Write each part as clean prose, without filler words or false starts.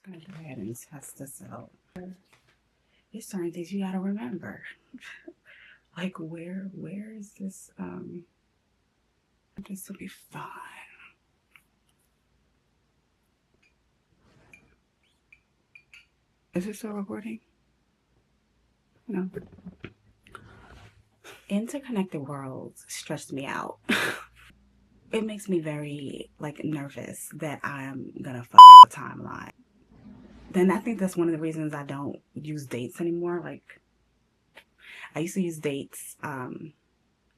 Gonna go ahead and test this out. There's certain things you gotta remember. Like where is this? This will be fine. Is it still recording? No. Interconnected worlds stress me out. It makes me very nervous that I'm gonna fuck up the timeline. Then I think that's one of the reasons I don't use dates anymore. Like I used to use dates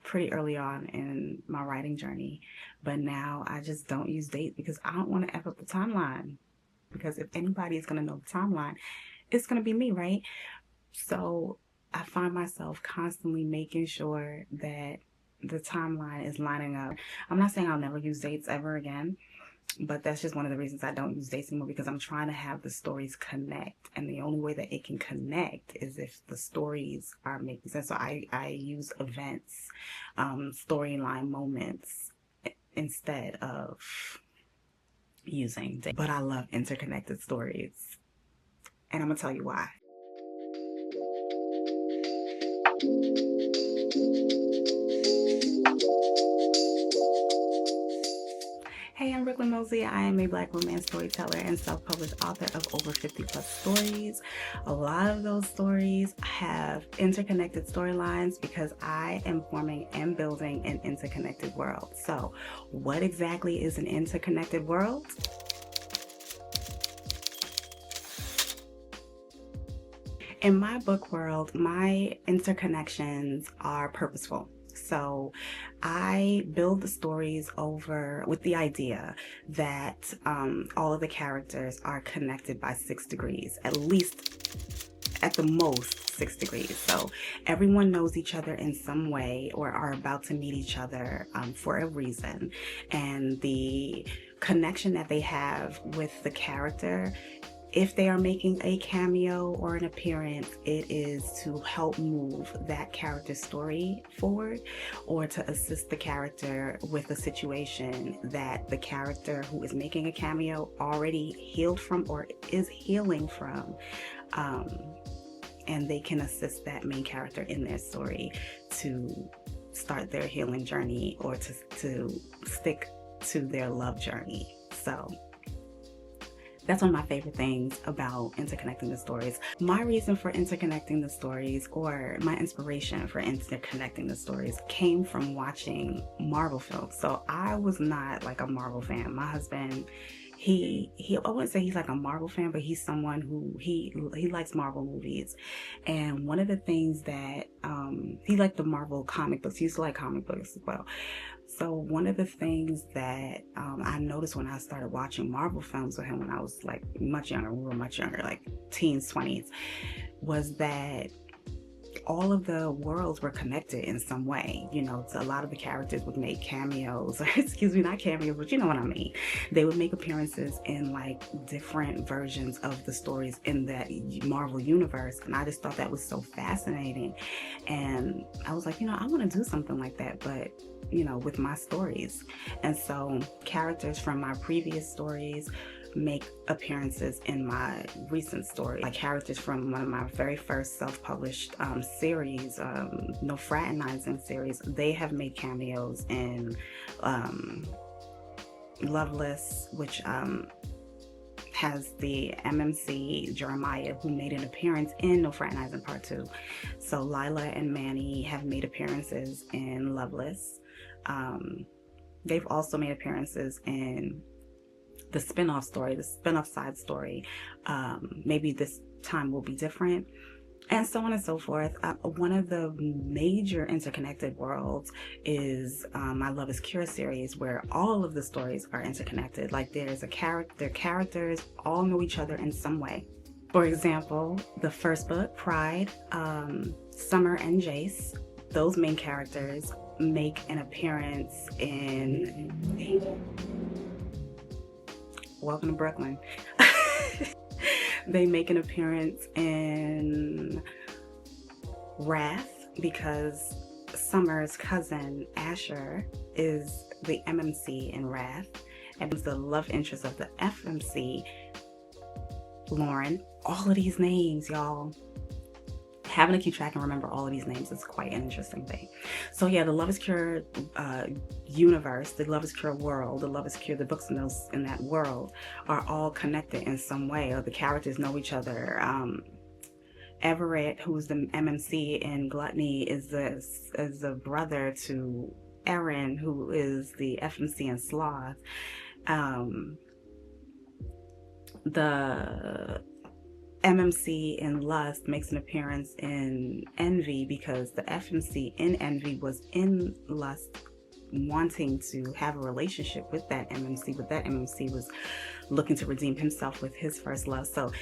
pretty early on in my writing journey, but now I just don't use dates because I don't want to F up the timeline. Because if anybody is gonna know the timeline, it's gonna be me, right? So I find myself constantly making sure that the timeline is lining up. I'm not saying I'll never use dates ever again, but that's just one of the reasons I don't use dates anymore, because I'm trying to have the stories connect, and the only way that it can connect is if the stories are making sense. So I use events, storyline moments instead of using dates. But I love interconnected stories, and I'm gonna tell you why. Hey, I'm Brooklyn Mosley. I am a Black romance storyteller and self-published author of over 50 plus stories. A lot of those stories have interconnected storylines because I am forming and building an interconnected world. So what exactly is an interconnected world? In my book world, my interconnections are purposeful. So I build the stories over with the idea that all of the characters are connected by 6 degrees, at least at the most 6 degrees. So everyone knows each other in some way or are about to meet each other for a reason. And the connection that they have with the character, if they are making a cameo or an appearance, it is to help move that character's story forward or to assist the character with a situation that the character who is making a cameo already healed from or is healing from. And they can assist that main character in their story to start their healing journey or to stick to their love journey. So that's one of my favorite things about interconnecting the stories. My reason for interconnecting the stories, or my inspiration for interconnecting the stories, came from watching Marvel films. So I was not like a Marvel fan. My husband, I wouldn't say he's like a Marvel fan, but he's someone who he likes Marvel movies. And one of the things that he liked the Marvel comic books. He used to like comic books as well. So one of the things that I noticed when I started watching Marvel films with him when I was like much younger, we were much younger, like teens, 20s, was that all of the worlds were connected in some way. You know, so a lot of the characters would make cameos, excuse me, not cameos, but you know what I mean. They would make appearances in like different versions of the stories in that Marvel universe. And I just thought that was so fascinating. And I was like, you know, I want to do something like that, but you know, with my stories. And so characters from my previous stories make appearances in my recent story. Like characters from one of my very first self-published series, No Fraternizing series, they have made cameos in Loveless, which has the MMC Jeremiah, who made an appearance in No Fraternizing Part 2. So Lila and Manny have made appearances in Loveless. They've also made appearances in the spin-off story, the spin-off side story. Maybe this time will be different, and so on and so forth. One of the major interconnected worlds is my Love is Cure series, where all of the stories are interconnected. Like there's their characters all know each other in some way. For example, the first book, Pride, Summer and Jace, those main characters make an appearance in Welcome to Brooklyn. They make an appearance in Wrath because Summer's cousin Asher is the MMC in Wrath, and the love interest of the FMC Lauren. All of these names, y'all. Having to keep track and remember all of these names is quite an interesting thing. So yeah, the Love is Cure universe, the Love is Cure world, the Love is Cure, the books in that world are all connected in some way, or the characters know each other. Everett, who's the MMC in Gluttony, is the brother to Erin, who is the FMC in Sloth. The MMC in Lust makes an appearance in Envy because the FMC in Envy was in Lust wanting to have a relationship with that MMC, but that MMC was looking to redeem himself with his first love. So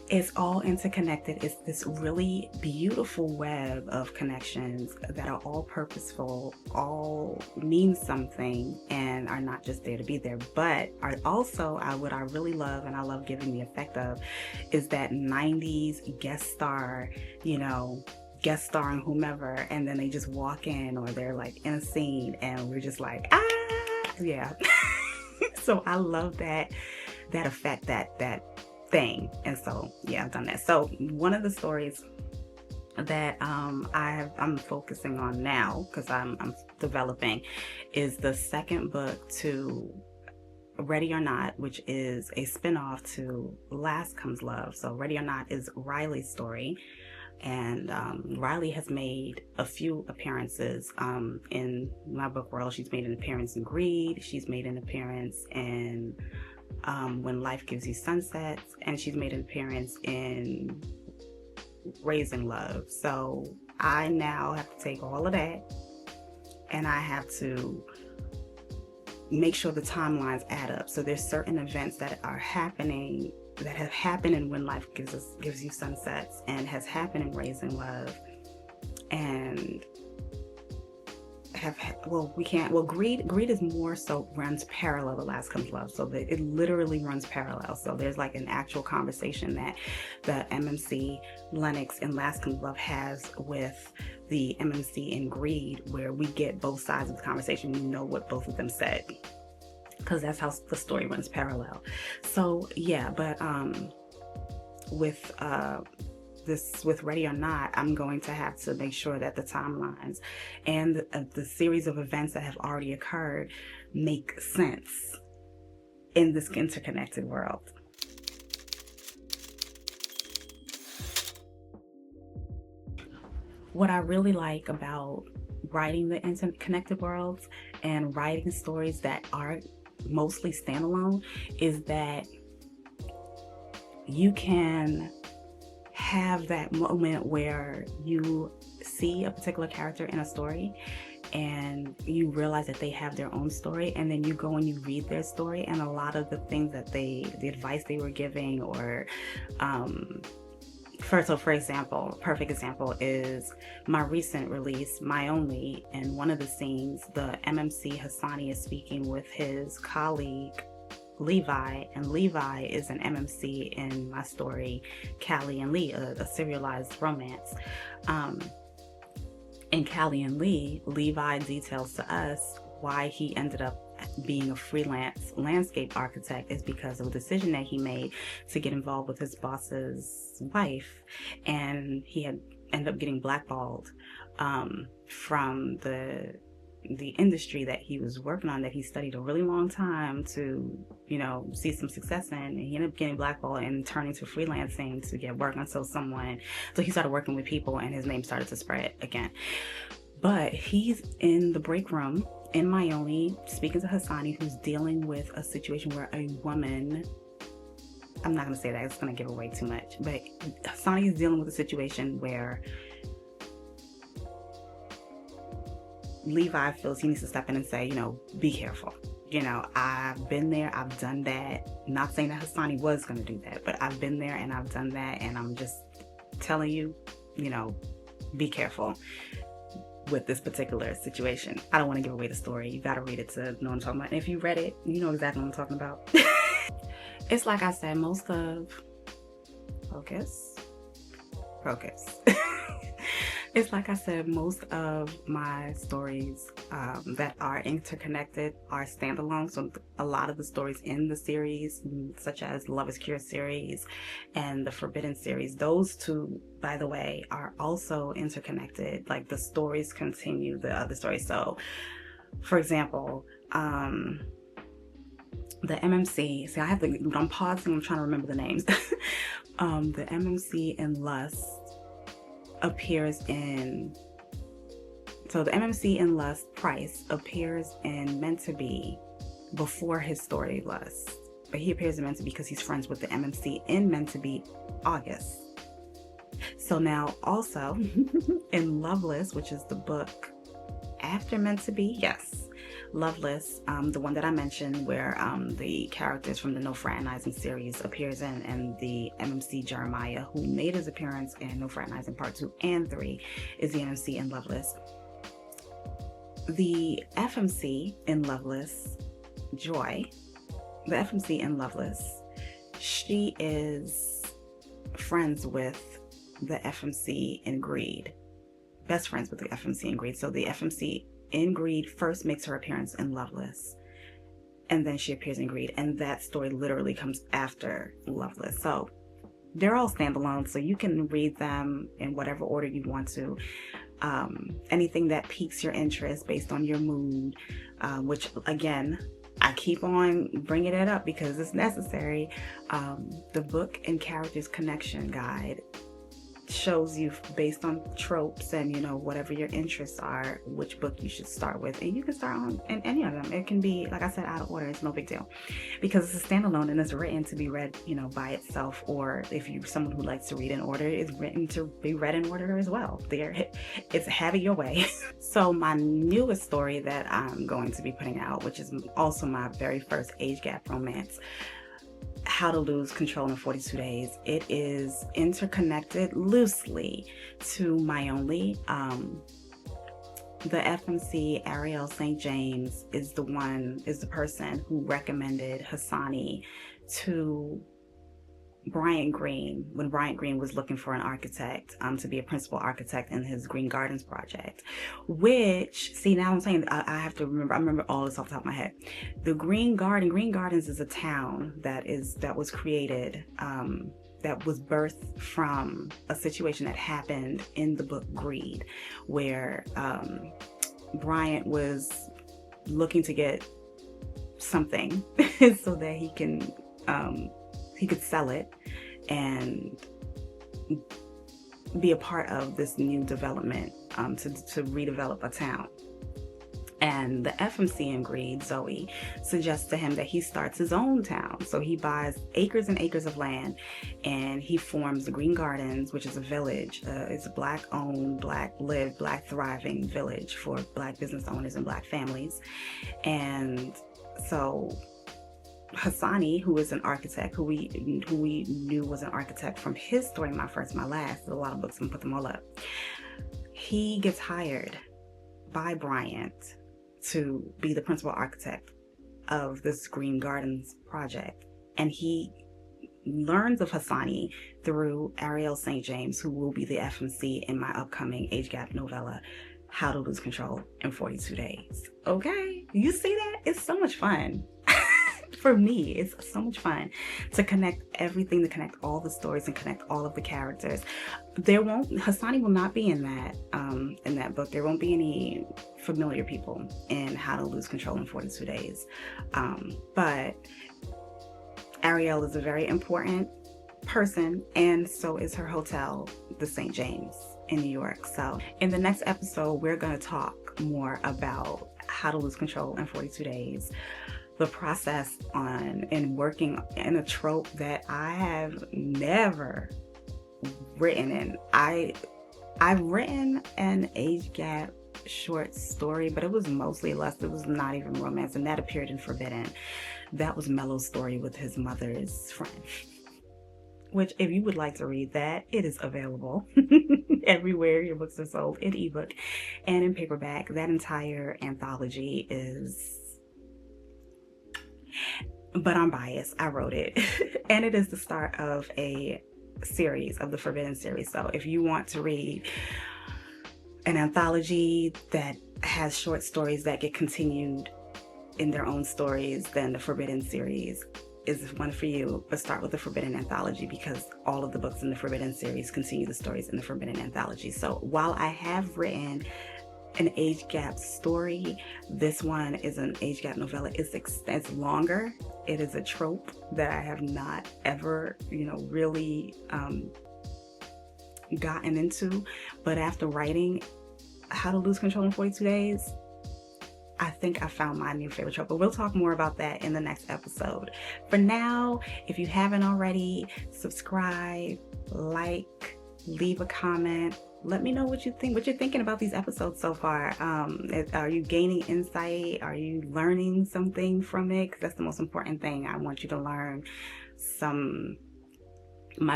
it's all interconnected. It's this really beautiful web of connections that are all purposeful, all mean something, and are not just there to be there, but are also what I really love, and I love giving the effect of, is that 90s guest star, guest starring whomever, and then they just walk in, or they're like in a scene and we're just like, yeah. So I love that effect, that thing. And so yeah, I've done that. So one of the stories that I'm focusing on now, because I'm developing, is the second book to Ready or Not, which is a spinoff to Last Comes Love. So Ready or Not is Riley's story. And Riley has made a few appearances in my book world. She's made an appearance in Greed. She's made an appearance in When Life Gives You Sunsets. And she's made an appearance in Raising Love. So I now have to take all of that and I have to make sure the timelines add up. So there's certain events that are happening, that have happened in When Life Gives You Sunsets, and has happened in Raising Love, and Greed is more so runs parallel to Last Comes Love, so that it literally runs parallel. So there's like an actual conversation that the MMC Lennox in Last Comes Love has with the MMC in Greed, where we get both sides of the conversation. We know what both of them said, because that's how the story runs parallel. So yeah, but with Ready or Not, I'm going to have to make sure that the timelines and the series of events that have already occurred make sense in this interconnected world. What I really like about writing the interconnected worlds and writing stories that are mostly standalone is that you can have that moment where you see a particular character in a story and you realize that they have their own story, and then you go and you read their story, and a lot of the things that the advice they were giving, or for example, perfect example is my recent release, My Only. In one of the scenes, the MMC Hassani is speaking with his colleague Levi, and Levi is an MMC in my story, Cali Lee, a serialized romance. In Cali Lee, Levi details to us why he ended up being a freelance landscape architect is because of a decision that he made to get involved with his boss's wife, and he had ended up getting blackballed from the industry that he was working on, that he studied a really long time to see some success in, and he ended up getting blackballed and turning to freelancing to get work until so he started working with people and his name started to spread again. But he's in the break room in My Only speaking to Hassani, who's dealing with a situation where a woman, I'm not going to say that, it's going to give away too much, but Hassani is dealing with a situation where Levi feels he needs to step in and say, be careful. I've been there, I've done that. Not saying that Hassani was going to do that, but I've been there and I've done that, and I'm just telling you, be careful with this particular situation. I don't want to give away the story. You got to read it to know what I'm talking about. And if you read it, you know exactly what I'm talking about. It's like I said, most of focus. It's like I said, most of my stories that are interconnected are standalone. So a lot of the stories in the series, such as Love is Cure series and the Forbidden series, those two, by the way, are also interconnected. Like the stories continue the other stories. So, for example, the MMC, see, I'm pausing, I'm trying to remember the names. The MMC in Lust appears in, so the MMC in Lust, Price, appears in Meant to Be before his story Lust. But he appears in Meant to Be because he's friends with the MMC in Meant to Be, August. So now also in Loveless, which is the book after Meant to Be, yes, Loveless, the one that I mentioned where the characters from the No Fraternizing series appears in, and the MMC Jeremiah, who made his appearance in No Fraternizing Part 2 and 3, is the MMC in Loveless. The FMC in Loveless, Joy, the FMC in Loveless, she is friends with the FMC in Greed, best friends with the FMC in Greed. So the FMC in Greed first makes her appearance in Loveless, and then she appears in Greed, and that story literally comes after Loveless. So they're all standalone, so you can read them in whatever order you want to. Anything that piques your interest based on your mood, which again, I keep on bringing it up because it's necessary. The book and characters connection guide shows you based on tropes and, you know, whatever your interests are, which book you should start with. And you can start on in any of them. It can be, like I said, out of order. It's no big deal because it's a standalone and it's written to be read, you know, by itself. Or if you're someone who likes to read in order, it's written to be read in order as well. It's have it your way. So my newest story that I'm going to be putting out, which is also my very first age gap romance, How to Lose Control in 42 Days. It is interconnected loosely to My Only. The FMC Ariel St. James is the person who recommended Hassani to Bryant Green when Bryant Green was looking for an architect to be a principal architect in his Green Gardens project. Which, see, now I'm saying I have to remember. I remember all this off the top of my head. The Green Gardens is a town that was created, that was birthed from a situation that happened in the book Greed, where Bryant was looking to get something so that he could sell it and be a part of this new development to redevelop a town. And the FMC in Greed, Zoe, suggests to him that he starts his own town. So he buys acres and acres of land and he forms the Green Gardens, which is a village. It's a Black-owned, Black-lived, Black-thriving village for Black business owners and Black families. And so Hassani, who is an architect, who we knew was an architect from his story, My First, My Last, a lot of books and put them all up. He gets hired by Bryant to be the principal architect of this Green Gardens project. And he learns of Hassani through Ariel St. James, who will be the FMC in my upcoming age gap novella, How to Lose Control in 42 Days. Okay, you see that? It's so much fun. For me, it's so much fun to connect everything, to connect all the stories and connect all of the characters. Hassani will not be in that book. There won't be any familiar people in How to Lose Control in 42 Days. But Ariel is a very important person, and so is her hotel, the St. James in New York. So in the next episode, we're going to talk more about How to Lose Control in 42 Days. The process in working in a trope that I have never written in. I've written an age gap short story, but it was mostly lust. It was not even romance, and that appeared in Forbidden. That was Mellow's story with his mother's friend. Which, if you would like to read that, it is available everywhere your books are sold, in ebook and in paperback. That entire anthology is... But I'm biased. I wrote it. And it is the start of a series, of the Forbidden series. So if you want to read an anthology that has short stories that get continued in their own stories, then the Forbidden series is one for you. But start with the Forbidden anthology, because all of the books in the Forbidden series continue the stories in the Forbidden anthology. So while I have written an age gap story, this one is an age gap novella. It's longer. It is a trope that I have not ever, really gotten into. But after writing How to Lose Control in 42 Days, I think I found my new favorite trope. But we'll talk more about that in the next episode. For now, if you haven't already, subscribe, like, leave a comment. Let me know what you think, what you're thinking about these episodes so far. Are you gaining insight? Are you learning something from it? Because that's the most important thing. I want you to learn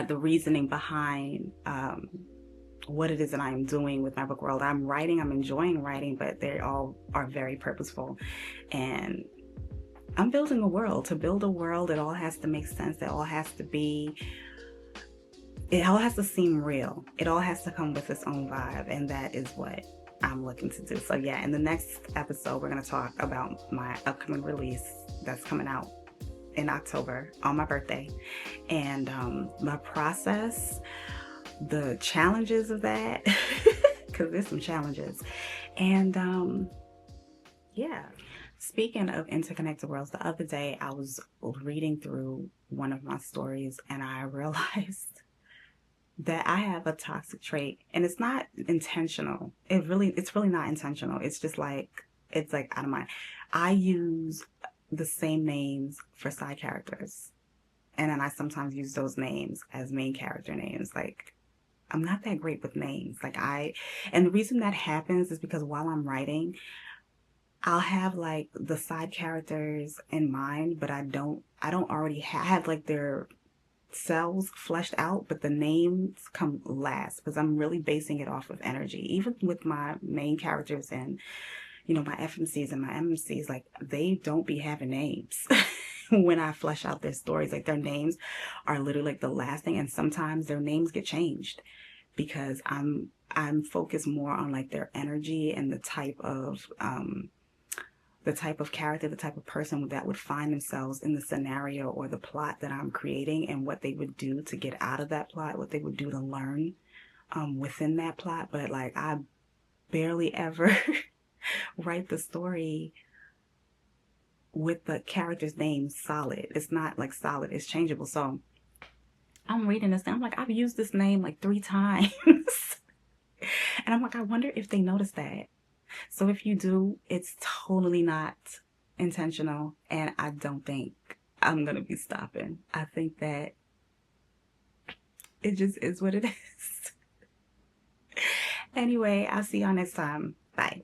the reasoning behind what it is that I am doing with my book world. I'm writing, I'm enjoying writing, but they all are very purposeful. And I'm building a world. To build a world, it all has to make sense. It all has to seem real. It all has to come with its own vibe. And that is what I'm looking to do. So yeah, in the next episode, we're going to talk about my upcoming release that's coming out in October on my birthday. And my process, the challenges of that, because there's some challenges. And yeah, speaking of interconnected worlds, the other day I was reading through one of my stories and I realized that I have a toxic trait, and it's not intentional. It's really not intentional. It's just like, it's like out of mind. I use the same names for side characters, and then I sometimes use those names as main character names. Like, I'm not that great with names. And the reason that happens is because while I'm writing, I'll have like the side characters in mind, but I don't already have like their cells fleshed out, but the names come last because I'm really basing it off of energy. Even with my main characters and, my FMCs and my MMCs, like, they don't be having names. When I flesh out their stories, like, their names are literally like the last thing, and sometimes their names get changed because I'm focused more on like their energy and the type of character, the type of person that would find themselves in the scenario or the plot that I'm creating, and what they would do to get out of that plot, what they would do to learn within that plot. But like, I barely ever write the story with the character's name solid. It's not like solid, it's changeable. So I'm reading this and I'm like, I've used this name like 3 times. And I'm like, I wonder if they notice that. So if you do, it's totally not intentional, and I don't think I'm gonna be stopping. I think that it just is what it is. Anyway, I'll see y'all next time. Bye.